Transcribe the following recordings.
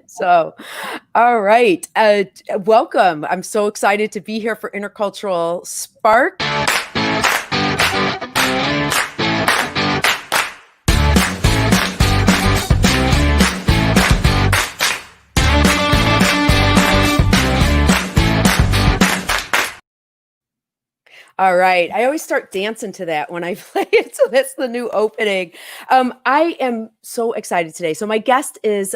So, all right. Welcome. I'm so excited to be here for Intercultural Spark. All right. I always start dancing to that when I play it. So that's the new opening. I am so excited today. So my guest is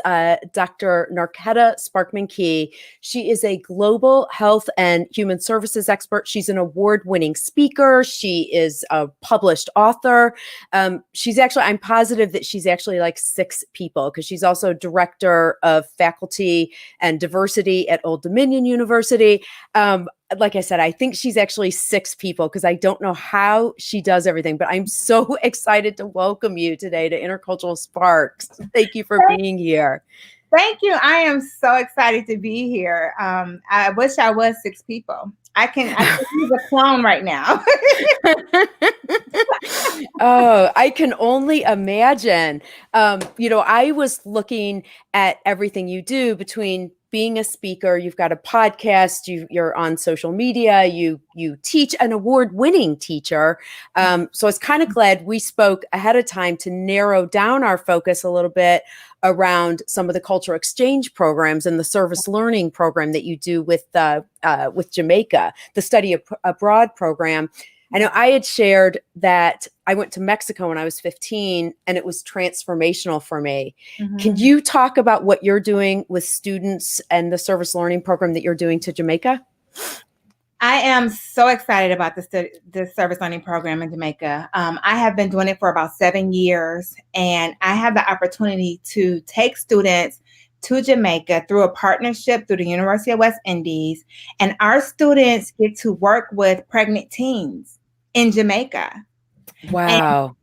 Dr. Narketta Sparkman-Key. She is a global health and human services expert. She's an award-winning speaker. She is a published author. I'm positive that she's actually like 6 people because she's also director of faculty and diversity at Old Dominion University. Like I said, I think she's actually 6 people because I don't know how she does everything, but I'm so excited to welcome you today to Intercultural Sparks. Thank you for being here. Thank you. I am so excited to be here. I wish I was 6 people. I can use a clone right now. Oh, I can only imagine. I was looking at everything you do between being a speaker, you've got a podcast, you're on social media, you teach, an award-winning teacher. So I was kind of glad we spoke ahead of time to narrow down our focus a little bit around some of the cultural exchange programs and the service learning program that you do with Jamaica, the study abroad program. I know I had shared that I went to Mexico when I was 15 and it was transformational for me. Mm-hmm. Can you talk about what you're doing with students and the service learning program that you're doing to Jamaica? I am so excited about the service learning program in Jamaica. I have been doing it for about 7 years, and I have the opportunity to take students to Jamaica through a partnership through the University of West Indies, and our students get to work with pregnant teens in Jamaica. Wow.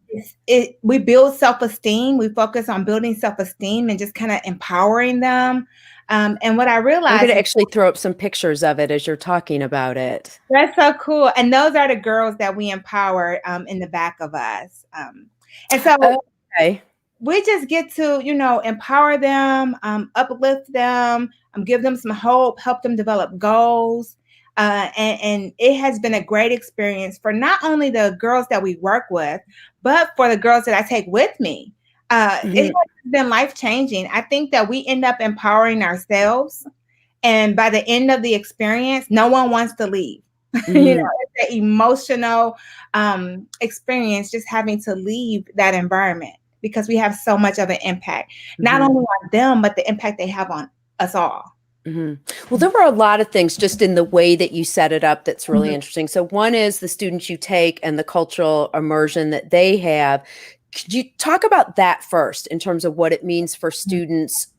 We build self-esteem. We focus on building self-esteem and just kind of empowering them. And what I realized— I'm going to actually throw up some pictures of it as you're talking about it. That's so cool. And those are the girls that we empower in the back of us. And so we just get to, empower them, uplift them, give them some hope, help them develop goals. And it has been a great experience for not only the girls that we work with, but for the girls that I take with me. It has been life-changing. I think that we end up empowering ourselves. And by the end of the experience, no one wants to leave. It's an emotional experience just having to leave that environment because we have so much of an impact, not only on them, but the impact they have on us all. Well, there were a lot of things just in the way that you set it up that's really interesting. So one is the students you take and the cultural immersion that they have. Could you talk about that first in terms of what it means for students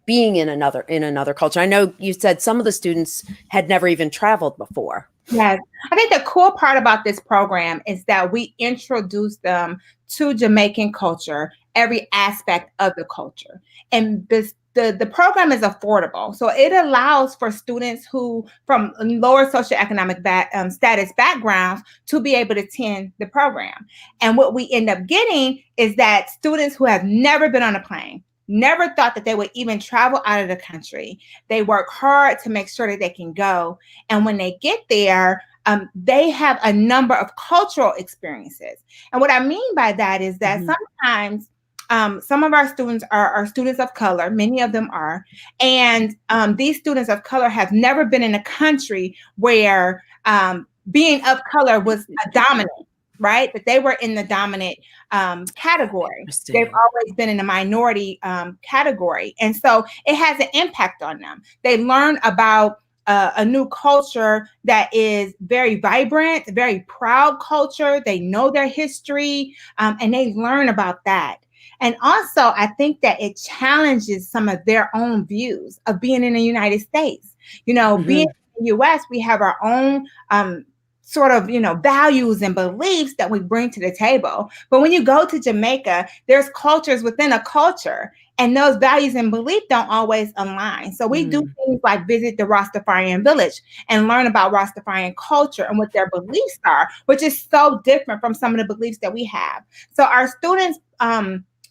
being in another culture? I know you said some of the students had never even traveled before. Yes. I think the cool part about this program is that we introduce them to Jamaican culture, every aspect of the culture. And the program is affordable. So it allows for students who from lower socioeconomic status backgrounds to be able to attend the program. And what we end up getting is that students who have never been on a plane, never thought that they would even travel out of the country, they work hard to make sure that they can go. And when they get there, they have a number of cultural experiences. And what I mean by that is that sometimes some of our students are students of color, many of them are, and these students of color have never been in a country where being of color was a dominant, right? But they were in the dominant category. They've always been in the minority category. And so it has an impact on them. They learn about a new culture that is very vibrant, very proud culture. They know their history and they learn about that. And also, I think that it challenges some of their own views of being in the United States. Being in the U.S., we have our own sort of, values and beliefs that we bring to the table. But when you go to Jamaica, there's cultures within a culture, and those values and beliefs don't always align. So we do things like visit the Rastafarian village and learn about Rastafarian culture and what their beliefs are, which is so different from some of the beliefs that we have. So our students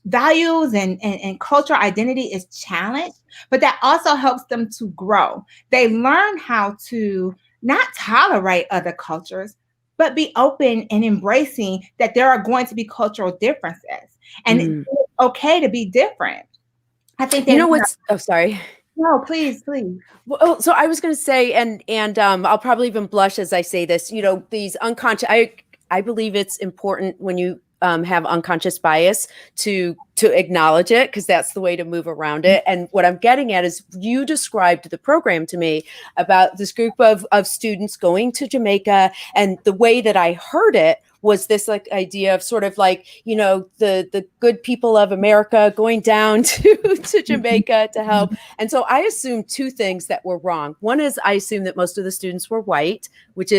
values and cultural identity is challenged, but that also helps them to grow. They learn how to not tolerate other cultures, but be open and embracing that there are going to be cultural differences, and it's okay to be different. I think You that, know what's, oh, sorry. no, please, please. Well, so I was going to say, and I'll probably even blush as I say this, you know, these unconscious, I believe it's important when you have unconscious bias to acknowledge it, because that's the way to move around it. And what I'm getting at is, you described the program to me about this group of students going to Jamaica, and the way that I heard it was this like idea of sort of like, you know, the good people of America going down to Jamaica to help. And so I assumed two things that were wrong. One is, I assumed that most of the students were white, which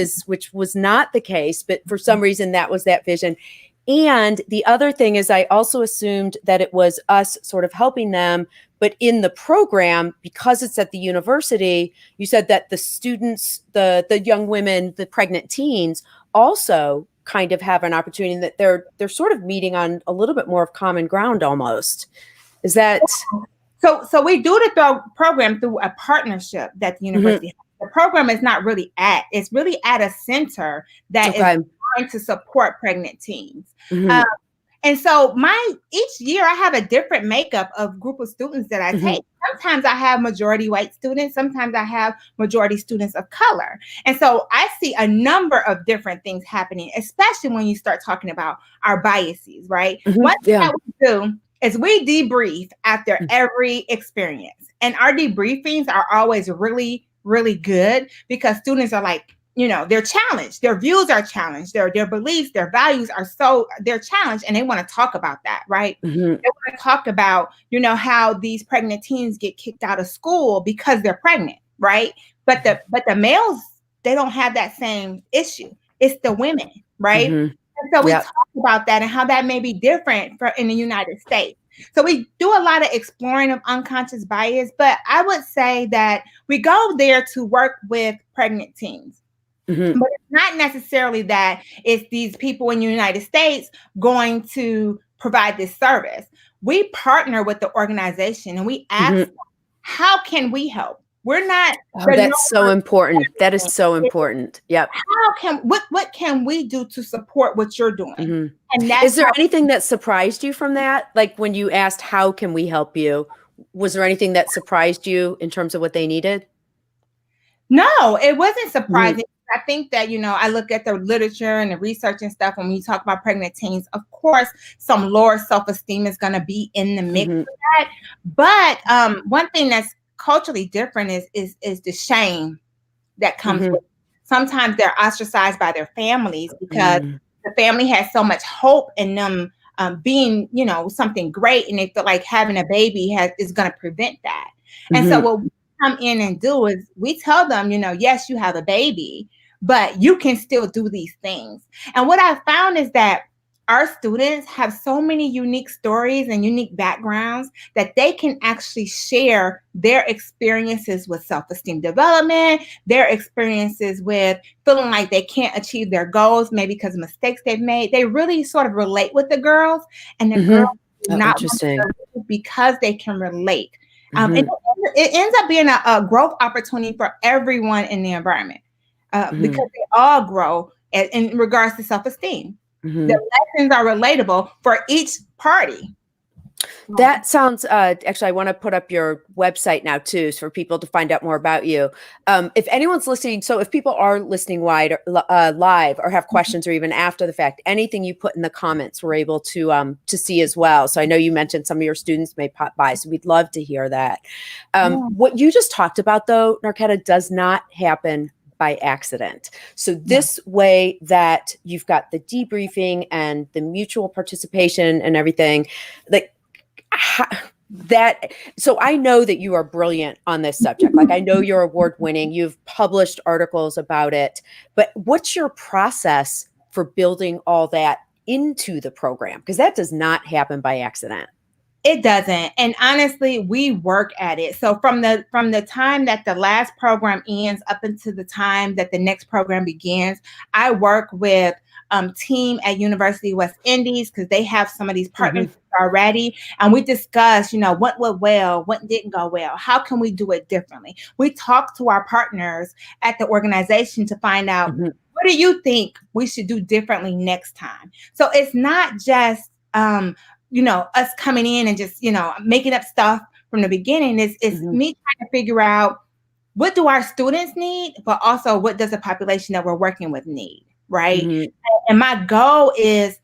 was not the case, but for some reason that was that vision. And the other thing is, I also assumed that it was us sort of helping them, but in the program, because it's at the university, you said that the students, the young women, the pregnant teens also kind of have an opportunity, that they're sort of meeting on a little bit more of common ground almost. Is that? So we do the program through a partnership that the university has. The program is not really it's really at a center that is trying to support pregnant teens. And so each year I have a different makeup of group of students that I take. Sometimes I have majority white students. Sometimes I have majority students of color. And so I see a number of different things happening, especially when you start talking about our biases, right? One thing that we do is we debrief after every experience. And our debriefings are always really, really good, because students are like, you know, they're challenged. Their views are challenged. Their beliefs, their values they're challenged, and they want to talk about that, right? They want to talk about, you know, how these pregnant teens get kicked out of school because they're pregnant, right? But the males, they don't have that same issue. It's the women, right? And so we talk about that and how that may be different in the United States. So we do a lot of exploring of unconscious bias, but I would say that we go there to work with pregnant teens. But it's not necessarily that it's these people in the United States going to provide this service. We partner with the organization and we ask them, how can we help? We're not. That's so important. That is so important. Yep. What can we do to support what you're doing? And is there anything that surprised you from that? Like when you asked, how can we help you? Was there anything that surprised you in terms of what they needed? No, it wasn't surprising. I think that, you know, I look at the literature and the research and stuff. When we talk about pregnant teens, of course, some lower self-esteem is going to be in the mix of that. But one thing that's culturally different is the shame that comes with it. Sometimes they're ostracized by their families because the family has so much hope in them being, you know, something great, and they feel like having a baby is going to prevent that. And so what we come in and do is we tell them, you know, yes, you have a baby, but you can still do these things. And what I found is that our students have so many unique stories and unique backgrounds that they can actually share their experiences with self-esteem development, their experiences with feeling like they can't achieve their goals, maybe because of mistakes they've made. They really sort of relate with the girls, and the girls not because they can relate. It ends up being a growth opportunity for everyone in the environment. Because they all grow in regards to self-esteem. The lessons are relatable for each party. That sounds, actually, I want to put up your website now too, for people to find out more about you. If anyone's listening, so if people are listening live or have questions, or even after the fact, anything you put in the comments, we're able to see as well. So I know you mentioned some of your students may pop by, so we'd love to hear that. What you just talked about though, Narketta, does not happen by accident. So this way that you've got the debriefing and the mutual participation and everything, like that. So I know that you are brilliant on this subject. Like I know you're award winning, you've published articles about it, but what's your process for building all that into the program? Because that does not happen by accident. It doesn't. And honestly, we work at it. So from the time that the last program ends up until the time that the next program begins, I work with team at University of West Indies, because they have some of these partners Mm-hmm. already. And we discussed, what went well, what didn't go well. How can we do it differently? We talked to our partners at the organization to find out, Mm-hmm. what do you think we should do differently next time? So it's not just, us coming in and just, making up stuff from the beginning. It's Mm-hmm. me trying to figure out, what do our students need, but also what does the population that we're working with need, right? Mm-hmm. And my goal is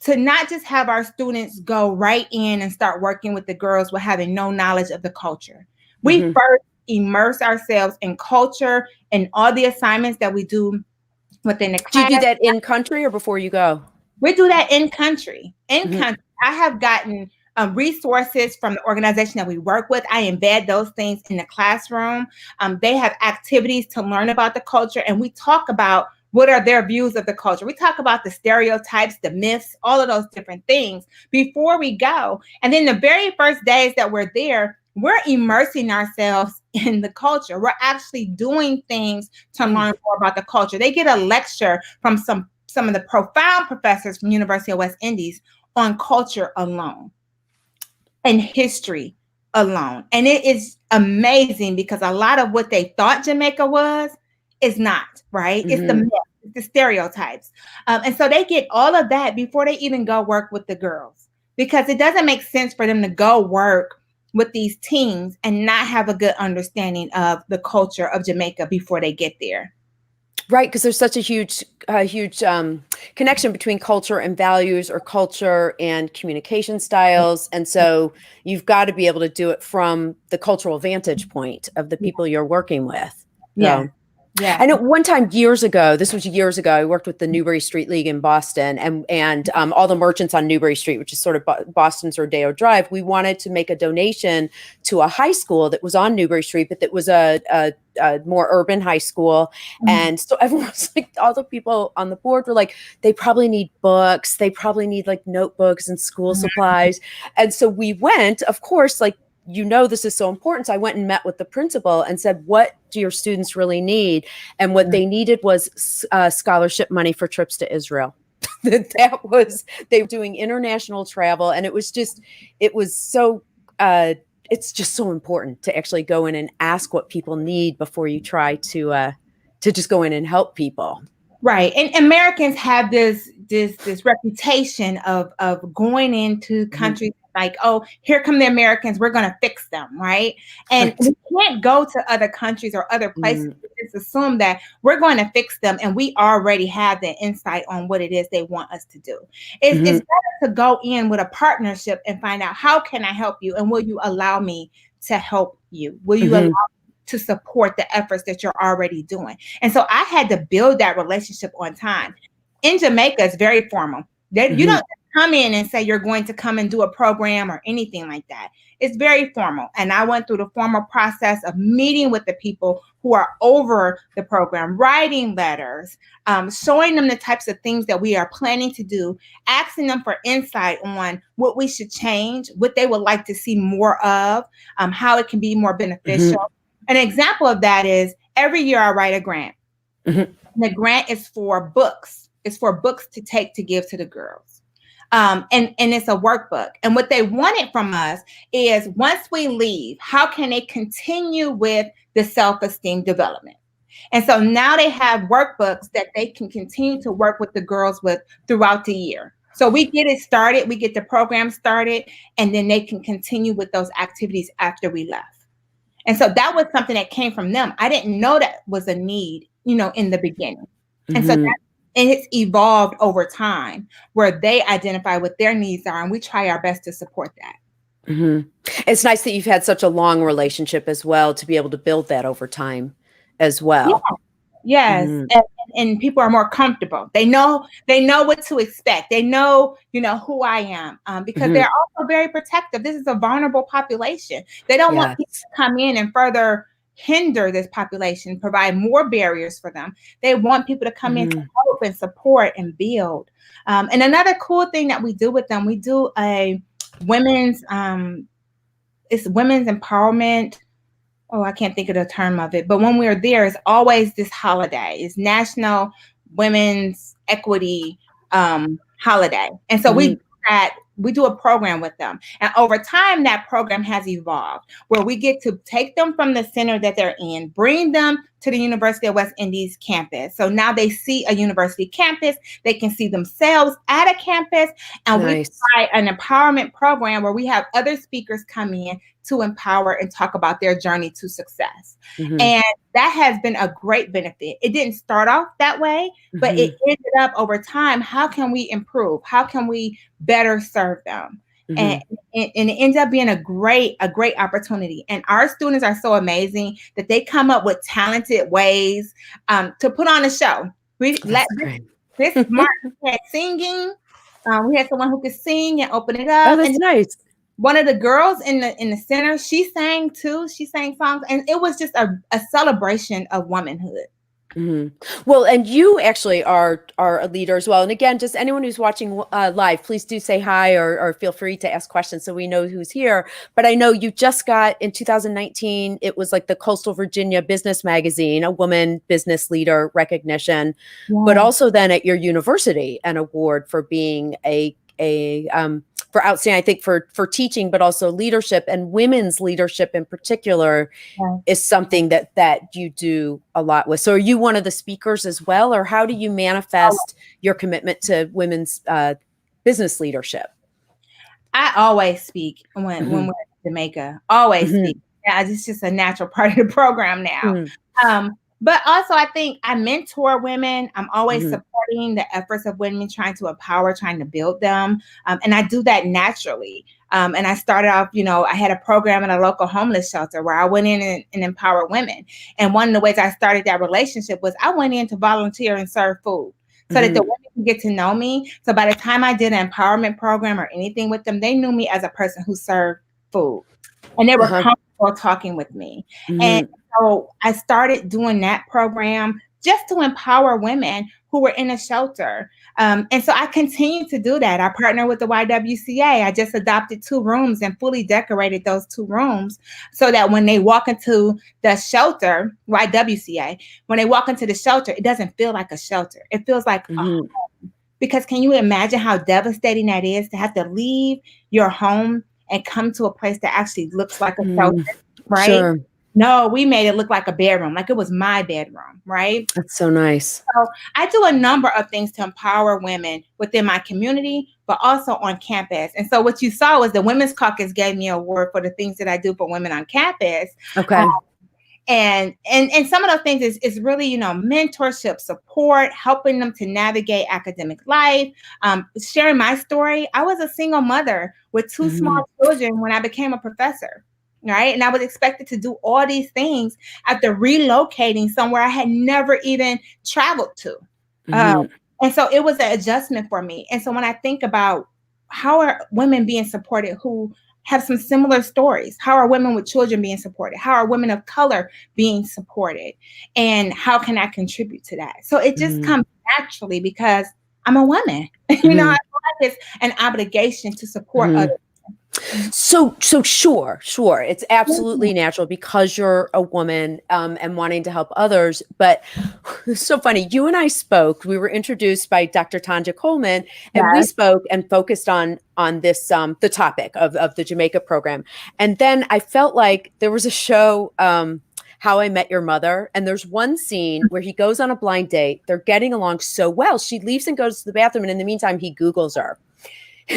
to not just have our students go right in and start working with the girls with having no knowledge of the culture. We Mm-hmm. first immerse ourselves in culture and all the assignments that we do within the Do you class. do that in country or before you go? We do that in country. Mm-hmm. I have gotten resources from the organization that we work with. I embed those things in the classroom. They have activities to learn about the culture, and we talk about what are their views of the culture. We talk about the stereotypes, the myths, all of those different things before we go. And then the very first days that we're there, we're immersing ourselves in the culture. We're actually doing things to learn more about the culture. They get a lecture from some of the profound professors from University of West Indies on culture alone and history alone. And it is amazing, because a lot of what they thought Jamaica was is not, right? It's the myth, it's the stereotypes. And so they get all of that before they even go work with the girls, because it doesn't make sense for them to go work with these teens and not have a good understanding of the culture of Jamaica before they get there. Right, because there's such a huge connection between culture and values, or culture and communication styles. And so you've got to be able to do it from the cultural vantage point of the people you're working with. Yeah. So, Yeah. I know one time years ago, this was years ago, I worked with the Newbury Street League in Boston, and all the merchants on Newbury Street, which is sort of Boston's Rodeo Drive. We wanted to make a donation to a high school that was on Newbury Street, but that was a more urban high school. And so everyone was like, all the people on the board were like, they probably need books. They probably need like notebooks and school supplies. And so we went, of course, like, this is so important. So I went and met with the principal and said, what do your students really need? And what they needed was scholarship money for trips to Israel. They were doing international travel. And it's just so important to actually go in and ask what people need before you try to just go in and help people. Right. And Americans have this reputation of going into countries like, oh, here come the Americans, we're going to fix them, right? And we can't go to other countries or other places and just assume that we're going to fix them and we already have the insight on what it is they want us to do. It's better to go in with a partnership and find out, how can I help you? And will you allow me to help you? Will you allow to support the efforts that you're already doing? And so I had to build that relationship on time. In Jamaica, it's very formal. You don't come in and say you're going to come and do a program or anything like that. It's very formal. And I went through the formal process of meeting with the people who are over the program, writing letters, showing them the types of things that we are planning to do, asking them for insight on what we should change, what they would like to see more of, how it can be more beneficial. An example of that is, every year I write a grant. The grant is for books. It's for books to take to give to the girls. And it's a workbook. And what they wanted from us is, once we leave, how can they continue with the self-esteem development? And so now they have workbooks that they can continue to work with the girls with throughout the year. So we get it started, we get the program started, and then they can continue with those activities after we left. And so that was something that came from them. I didn't know that was a need, in the beginning. And so it's evolved over time, where they identify what their needs are, and we try our best to support that. It's nice that you've had such a long relationship as well, to be able to build that over time as well. Yes. And people are more comfortable. They know what to expect. They know, who I am, because they're also very protective. This is a vulnerable population. They don't want people to come in and further hinder this population, provide more barriers for them. They want people to come in to help and support and build. And another cool thing that we do with them, we do a women's empowerment. Oh, I can't think of the term of it. But when we're there, it's always this holiday. It's National Women's equity holiday. And so Mm-hmm. we do a program with them. And over time, that program has evolved where we get to take them from the center that they're in, bring them to the University of West Indies campus. So now they see a university campus, they can see themselves at a campus, and Nice. we try an empowerment program where we have other speakers come in to empower and talk about their journey to success. Mm-hmm. And that has been a great benefit. It didn't start off that way, but it ended up over time. How can we improve? How can we better serve them? Mm-hmm. And it ends up being a great opportunity. And our students are so amazing that they come up with talented ways to put on a show. This March we had singing. We had someone who could sing and open it up. Oh, that's nice. One of the girls in the center, she sang too. She sang songs, and it was just a celebration of womanhood. Mm-hmm. Well, and you actually are a leader as well. And again, just anyone who's watching live, please do say hi or feel free to ask questions so we know who's here. But I know you just got in 2019, it was like the Coastal Virginia Business Magazine, a woman business leader recognition, but also then at your university, an award for being for outstanding, I think for teaching, but also leadership, and women's leadership in particular is something that you do a lot with. So are you one of the speakers as well, or how do you manifest your commitment to women's business leadership? I always speak when we're in Jamaica, always speak. Yeah, it's just a natural part of the program now. But also, I think I mentor women. I'm always supporting the efforts of women, trying to empower, trying to build them. And I do that naturally. And I started off, I had a program at a local homeless shelter where I went in and empowered women. And one of the ways I started that relationship was I went in to volunteer and serve food so that the women could get to know me. So by the time I did an empowerment program or anything with them, they knew me as a person who served food. And they were comfortable talking with me. And so I started doing that program just to empower women who were in a shelter. And so I continue to do that. I partner with the YWCA. I just adopted 2 rooms and fully decorated those 2 rooms so that when they walk into the shelter, YWCA, when they walk into the shelter, it doesn't feel like a shelter. It feels like a home. Because can you imagine how devastating that is to have to leave your home and come to a place that actually looks like a shelter, right? Sure. No, we made it look like a bedroom, like it was my bedroom, right? That's so nice. So I do a number of things to empower women within my community, but also on campus. And so what you saw was the Women's Caucus gave me an award for the things that I do for women on campus. Okay. And some of those things is really, mentorship, support, helping them to navigate academic life, sharing my story. I was a single mother with 2 small children when I became a professor. Right. And I was expected to do all these things after relocating somewhere I had never even traveled to. And so it was an adjustment for me. And so when I think about how are women being supported who have some similar stories, how are women with children being supported? How are women of color being supported? And how can I contribute to that? So it just comes naturally because I'm a woman. I feel like it's an obligation to support others. So sure. It's absolutely natural because you're a woman and wanting to help others. But it's so funny. You and I spoke. We were introduced by Dr. Tanja Coleman, and we spoke and focused on this the topic of the Jamaica program. And then I felt like there was a show, How I Met Your Mother, and there's one scene where he goes on a blind date. They're getting along so well. She leaves and goes to the bathroom, and in the meantime, he Googles her.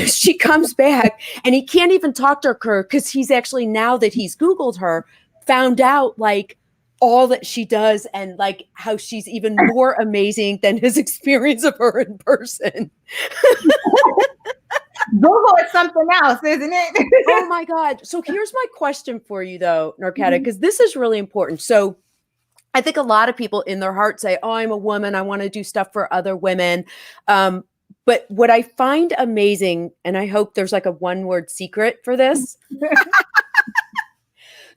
She comes back and he can't even talk to her because he's actually, now that he's Googled her, found out like all that she does and like how she's even more amazing than his experience of her in person. Google is something else, isn't it? Oh my God. So here's my question for you though, Narketta, because this is really important. So I think a lot of people in their heart say, oh, I'm a woman, I want to do stuff for other women. But what I find amazing, and I hope there's like a 1-word secret for this,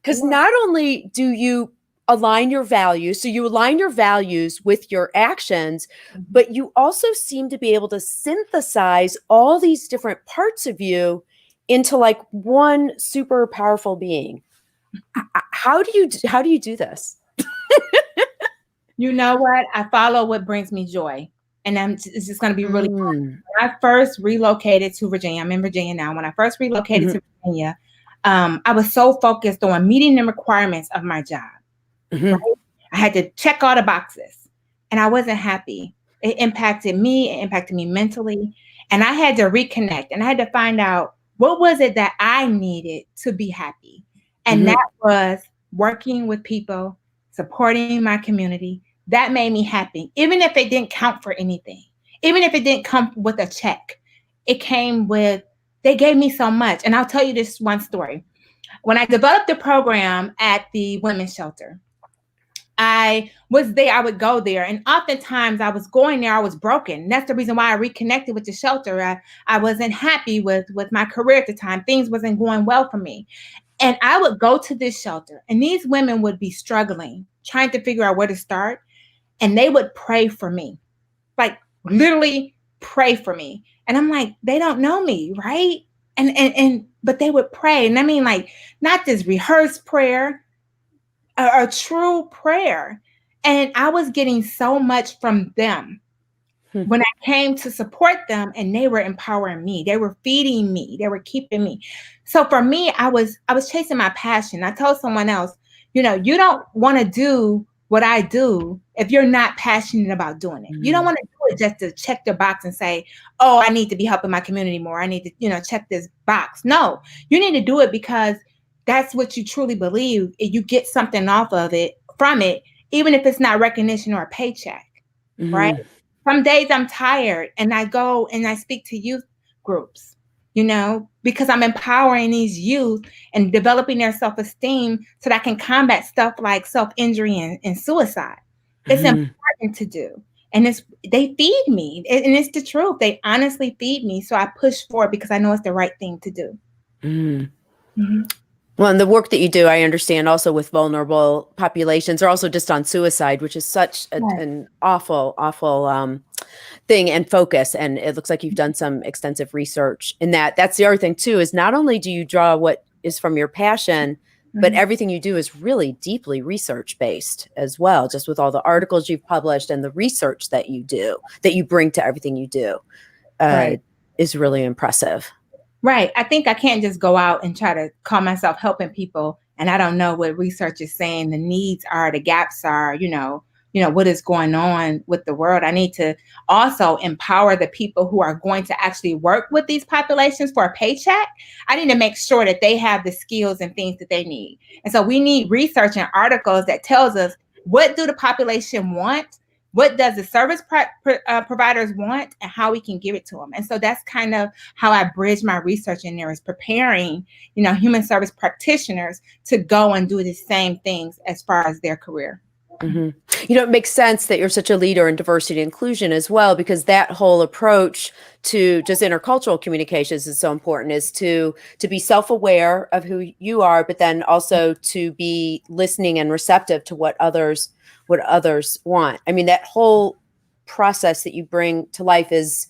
because not only do you align your values, so you align your values with your actions, but you also seem to be able to synthesize all these different parts of you into like one super powerful being. How do you do this? You know what? I follow what brings me joy. And it's just going to be really hard. Mm. When I first relocated to Virginia, I'm in Virginia now. When I first relocated to Virginia, I was so focused on meeting the requirements of my job. Right? I had to check all the boxes, and I wasn't happy. It impacted me. It impacted me mentally, and I had to reconnect, and I had to find out what was it that I needed to be happy, and that was working with people, supporting my community. That made me happy, even if it didn't count for anything, even if it didn't come with a check. It came with, they gave me so much. And I'll tell you this one story. When I developed the program at the women's shelter, I was there, I would go there. And oftentimes I was going there, I was broken. That's the reason why I reconnected with the shelter. I wasn't happy with my career at the time. Things wasn't going well for me. And I would go to this shelter, and these women would be struggling, trying to figure out where to start. And they would pray for me, like literally pray for me. And I'm like, they don't know me, right? But they would pray. And I mean, like, not this rehearsed prayer, a true prayer. And I was getting so much from them when I came to support them, and they were empowering me. They were feeding me. They were keeping me. So for me, I was chasing my passion. I told someone else, you don't want to do what I do if you're not passionate about doing it. You don't want to do it just to check the box and say, oh, I need to be helping my community more. I need to, check this box. No, you need to do it because that's what you truly believe. You get something off of it, from it, even if it's not recognition or a paycheck, right? Some days I'm tired and I go and I speak to youth groups, because I'm empowering these youth and developing their self-esteem so that I can combat stuff like self-injury and suicide. It's important to do. And they feed me, and it's the truth. They honestly feed me. So I push forward because I know it's the right thing to do. Well, and the work that you do, I understand also with vulnerable populations, or also just on suicide, which is such an awful, awful thing and focus. And it looks like you've done some extensive research in that. That's the other thing too, is not only do you draw what is from your passion, but everything you do is really deeply research based as well, just with all the articles you've published and the research that you do, that you bring to everything you do, is really impressive. Right. I think I can't just go out and try to call myself helping people, and I don't know what research is saying the needs are, the gaps are, what is going on with the world. I need to also empower the people who are going to actually work with these populations for a paycheck. I need to make sure that they have the skills and things that they need. And so we need research and articles that tells us, what do the population want? What does the service providers want, and how we can give it to them? And so that's kind of how I bridge my research in there, is preparing, human service practitioners to go and do the same things as far as their career. It makes sense that you're such a leader in diversity and inclusion as well, because that whole approach to just intercultural communications is so important, is to be self-aware of who you are, but then also to be listening and receptive to what others want. I mean, that whole process that you bring to life is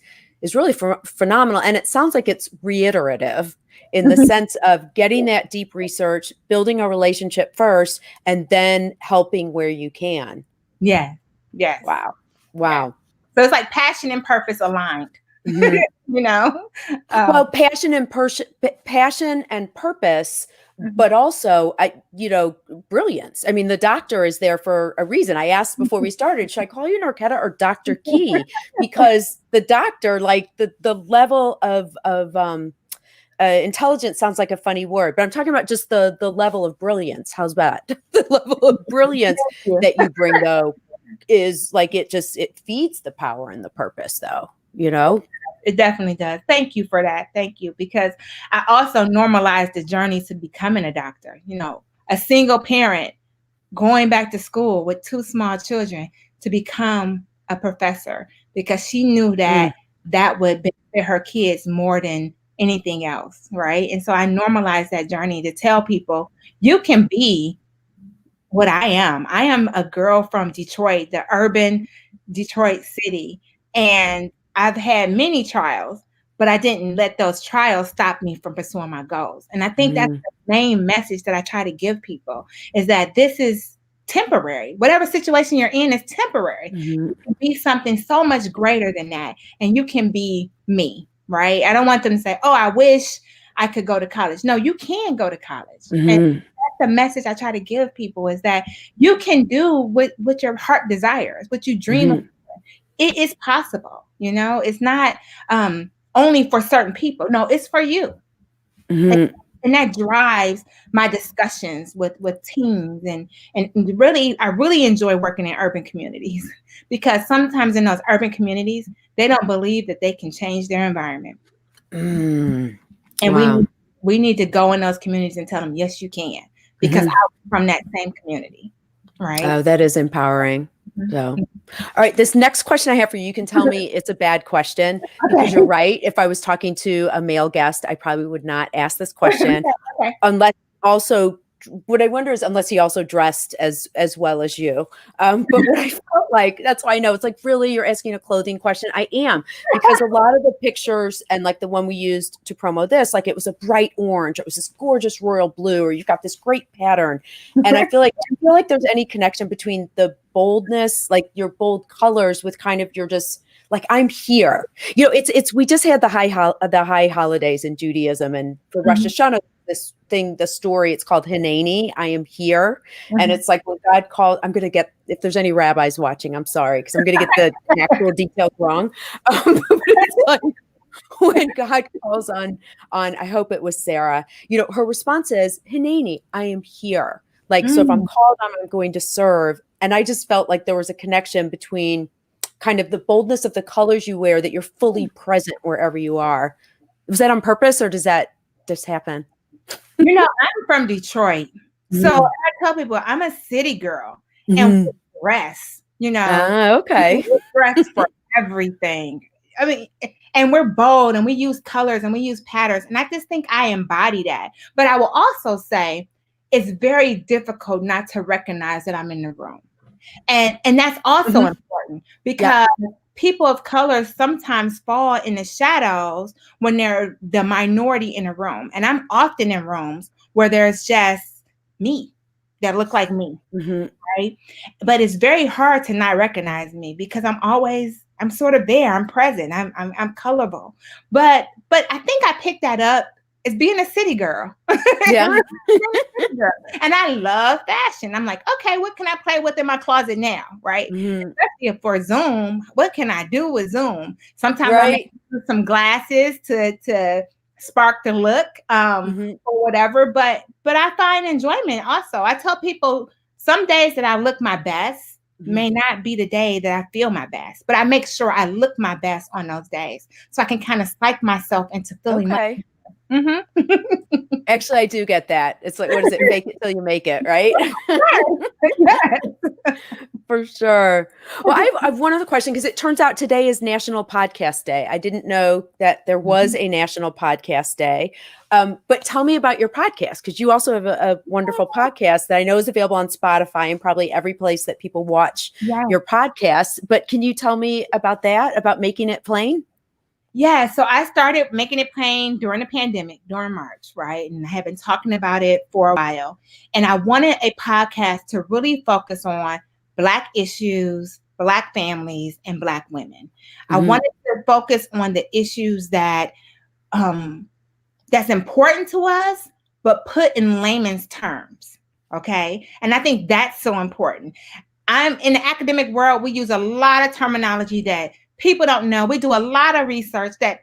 really phenomenal. And it sounds like it's reiterative in the sense of getting that deep research, building a relationship first, and then helping where you can. Yeah. Yes. Wow. Yeah. So it's like passion and purpose aligned. Well, passion and purpose, but also, brilliance. I mean, the doctor is there for a reason. I asked before we started, should I call you Narketta or Dr. Key? Because the doctor, like the level of intelligence sounds like a funny word, but I'm talking about just the level of brilliance. How's that? The level of brilliance that you bring, though, is like, it feeds the power and the purpose, though, It definitely does. Thank you for that. Thank you. Because I also normalized the journey to becoming a doctor. A single parent going back to school with 2 small children to become a professor, because she knew that that would benefit her kids more than anything else. Right. And so I normalized that journey to tell people, you can be what I am. I am a girl from Detroit, the urban Detroit city. And I've had many trials, but I didn't let those trials stop me from pursuing my goals. And I think that's the main message that I try to give people, is that this is temporary. Whatever situation you're in is temporary. Mhm. You can be something so much greater than that, and you can be me, right? I don't want them to say, oh, I wish I could go to college. No, you can go to college. And Mhm. that's the message I try to give people, is that you can do what your heart desires, what you dream of. Mhm. It is possible, it's not only for certain people. No, it's for you. Mhm. And that drives my discussions with teams, and really, I really enjoy working in urban communities because sometimes in those urban communities, they don't believe that they can change their environment. Mm. And Wow. we need to go in those communities and tell them, yes, you can, because Mhm. I'm from that same community, right? Oh, that is empowering. So, Mhm. all right, this next question I have for you, you can tell me it's a bad question because Okay. you're right. If I was talking to a male guest, I probably would not ask this question. Okay. Unless also, what I wonder is unless he also dressed as well as you. But what I felt like, that's why I know it's like, really, you're asking a clothing question. I am, because a lot of the pictures and like the one we used to promo this, like it was a bright orange, it was this gorgeous royal blue, or you've got this great pattern. And I feel like, do you feel like there's any connection between the boldness, like your bold colors, with kind of your just like, I'm here. It's we just had the high holidays in Judaism, and for Rosh Mhm. Hashanah, this thing, the story, it's called Hineni, I am here. And Mhm. it's like when God called, I'm going to get, if there's any rabbis watching, I'm sorry, because I'm going to get the actual details wrong. But it's like when God calls on, I hope it was Sarah, her response is, Hineni, I am here. Like, so if I'm Mm. called on, I'm going to serve. And I just felt like there was a connection between kind of the boldness of the colors you wear, that you're fully present wherever you are. Was that on purpose, or does that just happen? I'm from Detroit. So Mm. I tell people I'm a city girl, and we Mhm. dress, Ah, okay. we dress for everything. I mean, and we're bold, and we use colors, and we use patterns. And I just think I embody that. But I will also say it's very difficult not to recognize that I'm in the room. And that's also Mhm. important, Yep. because people of color sometimes fall in the shadows when they're the minority in a room. And I'm often in rooms where there's just me that look like me, Mhm. right? But it's very hard to not recognize me, because I'm sort of there. I'm present. I'm colorful. But I think I picked that up as being a city girl. Yeah. And I love fashion. I'm like, okay, what can I play with in my closet now? Right. Mhm. Especially for Zoom. What can I do with Zoom? Sometimes I make Right. some glasses to spark the look, Mhm. or whatever. But I find enjoyment also. I tell people some days that I look my best Mhm. may not be the day that I feel my best, but I make sure I look my best on those days, so I can kind of psych myself into feeling much. Okay. Mhm. Actually, I do get that. It's like, what is it? Fake it till you make it, right? Yes. For sure. Well, I've one other question, because it turns out today is National Podcast Day. I didn't know that there was a National Podcast Day. But tell me about your podcast, because you also have a wonderful podcast that I know is available on Spotify and probably every place that people watch Yeah. your podcasts. But can you tell me about that, about Making It Plain? Yeah, so I started making it plain during the pandemic, during March, right? And I have been talking about it for a while. And I wanted a podcast to really focus on Black issues, Black families, and Black women. I Mhm. wanted to focus on the issues um, that's important to us, but put in layman's terms. Okay. And I think that's so important. I'm in the academic world, we use a lot of terminology that people don't know. We do a lot of research that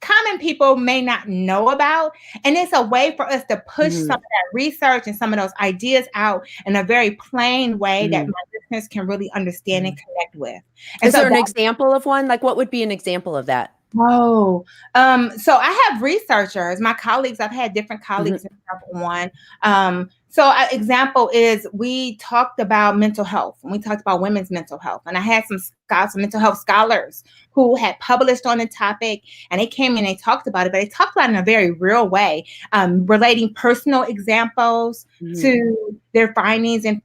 common people may not know about. And it's a way for us to push some Mhm. of that research and some of those ideas out in a very plain way that Mhm. my listeners can really understand and connect with. And Is so there an that example of one? Like, what would be an example of that? Oh, so I have researchers, my colleagues, I've had different Mhm. colleagues and stuff on. So example is we talked about mental health, and we talked about women's mental health. And I had some mental health scholars who had published on the topic, and they came and they talked about it, but they talked about it in a very real way, relating personal examples Mhm. to their findings and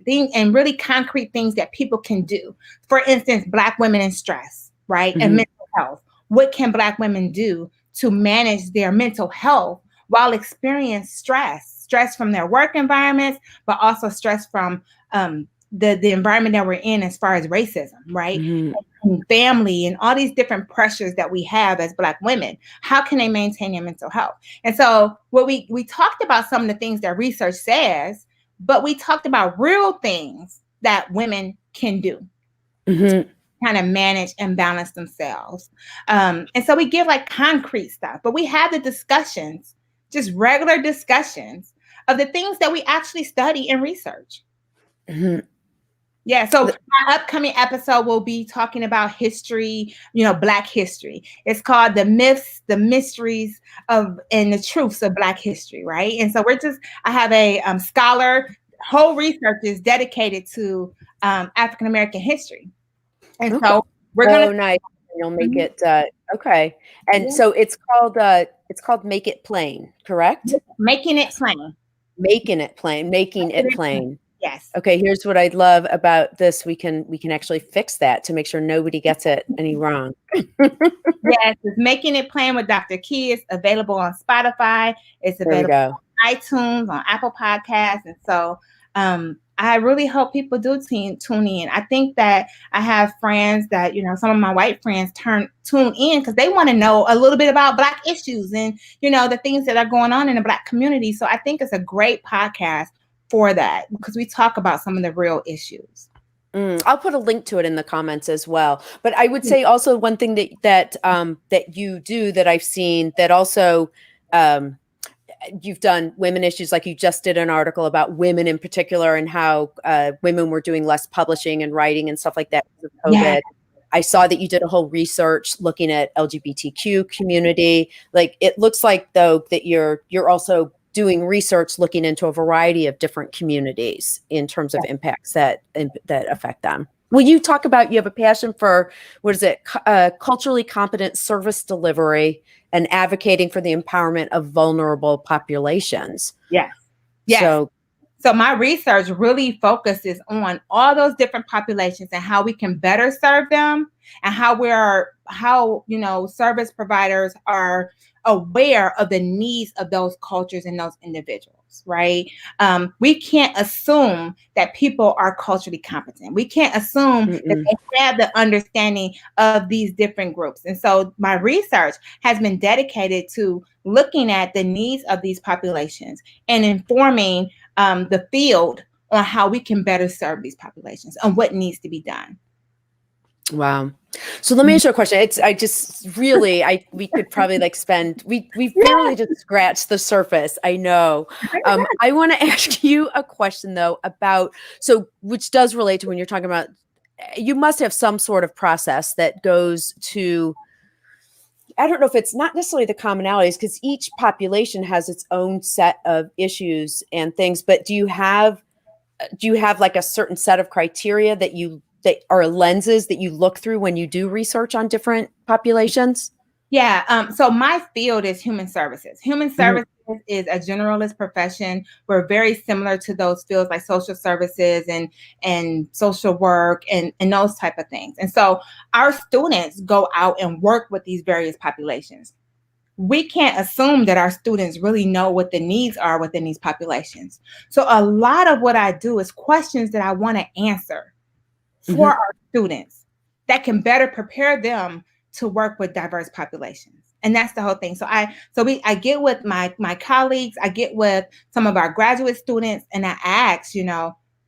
really concrete things that people can do. For instance, Black women in stress, right? And Mhm. mental health. What can Black women do to manage their mental health while experiencing stress from their work environments, but also stress from the environment that we're in as far as racism, right? And family and all these different pressures that we have as Black women. How can they maintain their mental health? And so what we talked about some of the things that research says, but we talked about real things that women can do. Kind of manage and balance themselves. And so we give like concrete stuff, but we have the discussions, just regular discussions of the things that we actually study and research. Yeah, so our upcoming episode will be talking about history, Black history. It's called The Myths, the Mysteries of, and the Truths of Black History, right? And so I have a scholar, whole research is dedicated to African American history. And so we're going to nice. You'll make it okay. And so it's called Make It Plain, correct? Making it plain. Making it plain. Yes. Okay, here's what I'd love about this. We can actually fix that to make sure nobody gets it any wrong. Yes, it's Making It Plain with Dr. Key. It's available on Spotify. It's available on iTunes, on Apple Podcasts. And so I really hope people do tune in. I think that I have friends that, some of my white friends tune in because they want to know a little bit about Black issues and, the things that are going on in the Black community. So I think it's a great podcast for that because we talk about some of the real issues. I'll put a link to it in the comments as well. But I would say also one thing that you do that I've seen that also you've done women issues, like you just did an article about women in particular and how women were doing less publishing and writing and stuff like that because of COVID. Yeah. I saw that you did a whole research looking at LGBTQ community. Like it looks like though that you're also doing research looking into a variety of different communities in terms of impacts that affect them. Will you talk about, you have a passion for, culturally competent service delivery and advocating for the empowerment of vulnerable populations. Yes. Yes. So my research really focuses on all those different populations and how we can better serve them and how service providers are aware of the needs of those cultures and those individuals, right? We can't assume that people are culturally competent. We can't assume that they have the understanding of these different groups. And so my research has been dedicated to looking at the needs of these populations and informing the field on how we can better serve these populations and what needs to be done. Wow. So let me ask you a question. We could probably we barely just scratched the surface. I know. I want to ask you a question though which does relate to when you're talking about, you must have some sort of process that goes to, I don't know if it's not necessarily the commonalities because each population has its own set of issues and things, but do you have like a certain set of criteria that are lenses that you look through when you do research on different populations? Yeah. So my field is human services. Human services is a generalist profession. We're very similar to those fields like social services and social work and those type of things. And so our students go out and work with these various populations. We can't assume that our students really know what the needs are within these populations. So a lot of what I do is questions that I want to answer for our students that can better prepare them to work with diverse populations. And that's the whole thing. So I get with my colleagues, I get with some of our graduate students and I ask,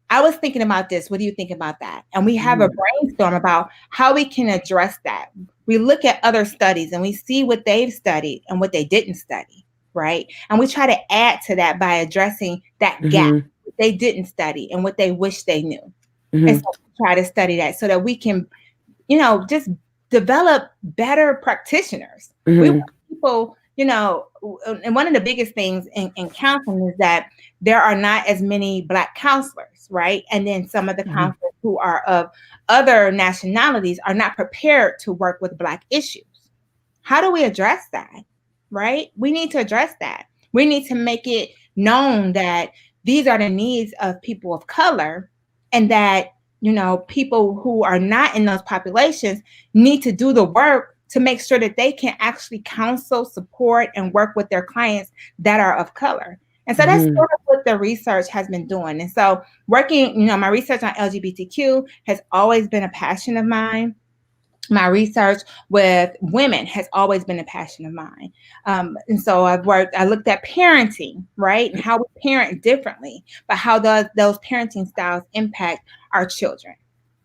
I was thinking about this. What do you think about that? And we have a brainstorm about how we can address that. We look at other studies and we see what they've studied and what they didn't study, right? And we try to add to that by addressing that gap, what they didn't study and what they wish they knew. And so we try to study that so that we can, just develop better practitioners. We want people, and one of the biggest things in counseling is that there are not as many Black counselors, right? And then some of the counselors who are of other nationalities are not prepared to work with Black issues. How do we address that, right? We need to address that. We need to make it known that these are the needs of people of color and that, people who are not in those populations need to do the work to make sure that they can actually counsel, support, and work with their clients that are of color. And so that's sort of what the research has been doing. And so working, my research on LGBTQ has always been a passion of mine. My research with women has always been a passion of mine. And so I looked at parenting, right? And how we parent differently, but how does those parenting styles impact our children?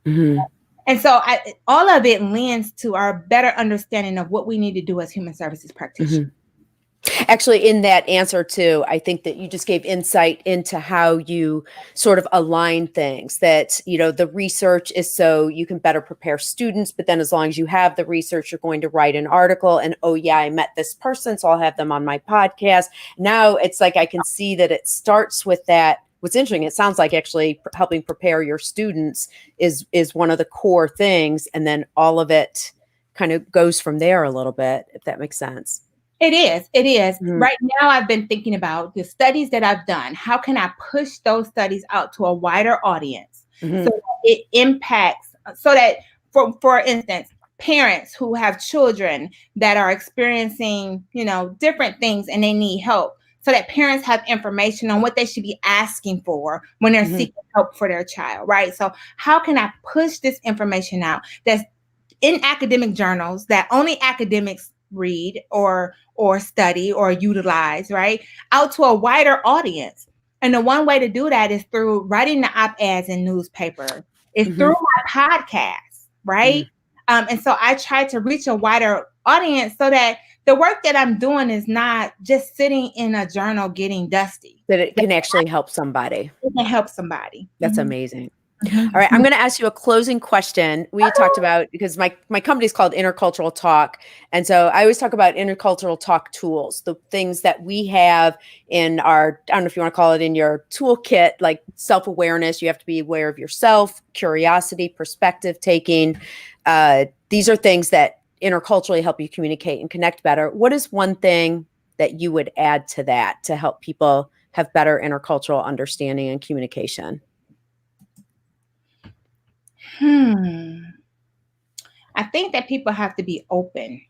And so all of it lends to our better understanding of what we need to do as human services practitioners. Actually, in that answer too, I think that you just gave insight into how you sort of align things, that, the research is so you can better prepare students, but then as long as you have the research, you're going to write an article and, oh yeah, I met this person, so I'll have them on my podcast. Now it's like, I can see that it starts with that. What's interesting, it sounds like actually helping prepare your students is one of the core things. And then all of it kind of goes from there a little bit, if that makes sense. It is. Right now, I've been thinking about the studies that I've done. How can I push those studies out to a wider audience so that it impacts, so that, for instance, parents who have children that are experiencing, different things and they need help, so that parents have information on what they should be asking for when they're seeking help for their child, right? So how can I push this information out that's in academic journals that only academics read or study or utilize, right, out to a wider audience? And the one way to do that is through writing the op-eds in newspapers. It's through my podcast, right? And so I try to reach a wider audience so that the work that I'm doing is not just sitting in a journal getting dusty. That it can actually help somebody. It can help somebody. That's amazing. All right, I'm going to ask you a closing question. We talked about, because my company is called Intercultural Talk. And so I always talk about intercultural talk tools, the things that we have in our, I don't know if you want to call it in your toolkit, like self-awareness. You have to be aware of yourself, curiosity, perspective taking. These are things that interculturally help you communicate and connect better. What is one thing that you would add to that to help people have better intercultural understanding and communication? I think that people have to be open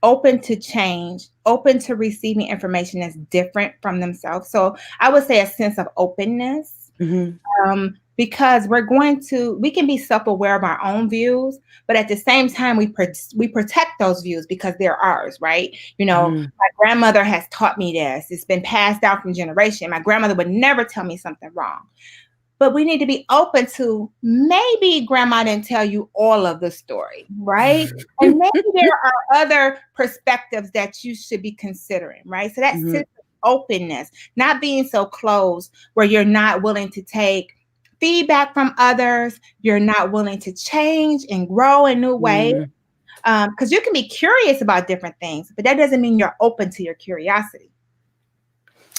to change, open to receiving information that's different from themselves. So I would say a sense of openness, because we can be self-aware of our own views, but at the same time, we protect those views because they're ours, right? My grandmother has taught me this. It's been passed down from generation. My grandmother would never tell me something wrong. But we need to be open to, maybe grandma didn't tell you all of the story, right? And maybe there are other perspectives that you should be considering, right? So that sense of openness, not being so closed where you're not willing to take feedback from others, you're not willing to change and grow in new ways. Because you can be curious about different things, but that doesn't mean you're open to your curiosity.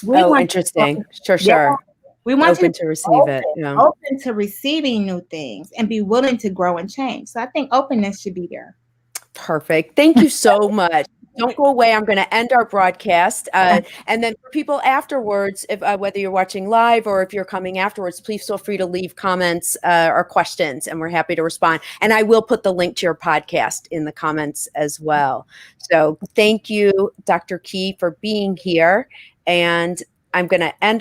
Interesting. Sure. We want open to receive it. Yeah. Open to receiving new things and be willing to grow and change. So I think openness should be there. Perfect. Thank you so much. Don't go away. I'm going to end our broadcast. And then for people afterwards, if, whether you're watching live or if you're coming afterwards, please feel free to leave comments or questions, and we're happy to respond. And I will put the link to your podcast in the comments as well. So thank you, Dr. Key, for being here. And I'm going to end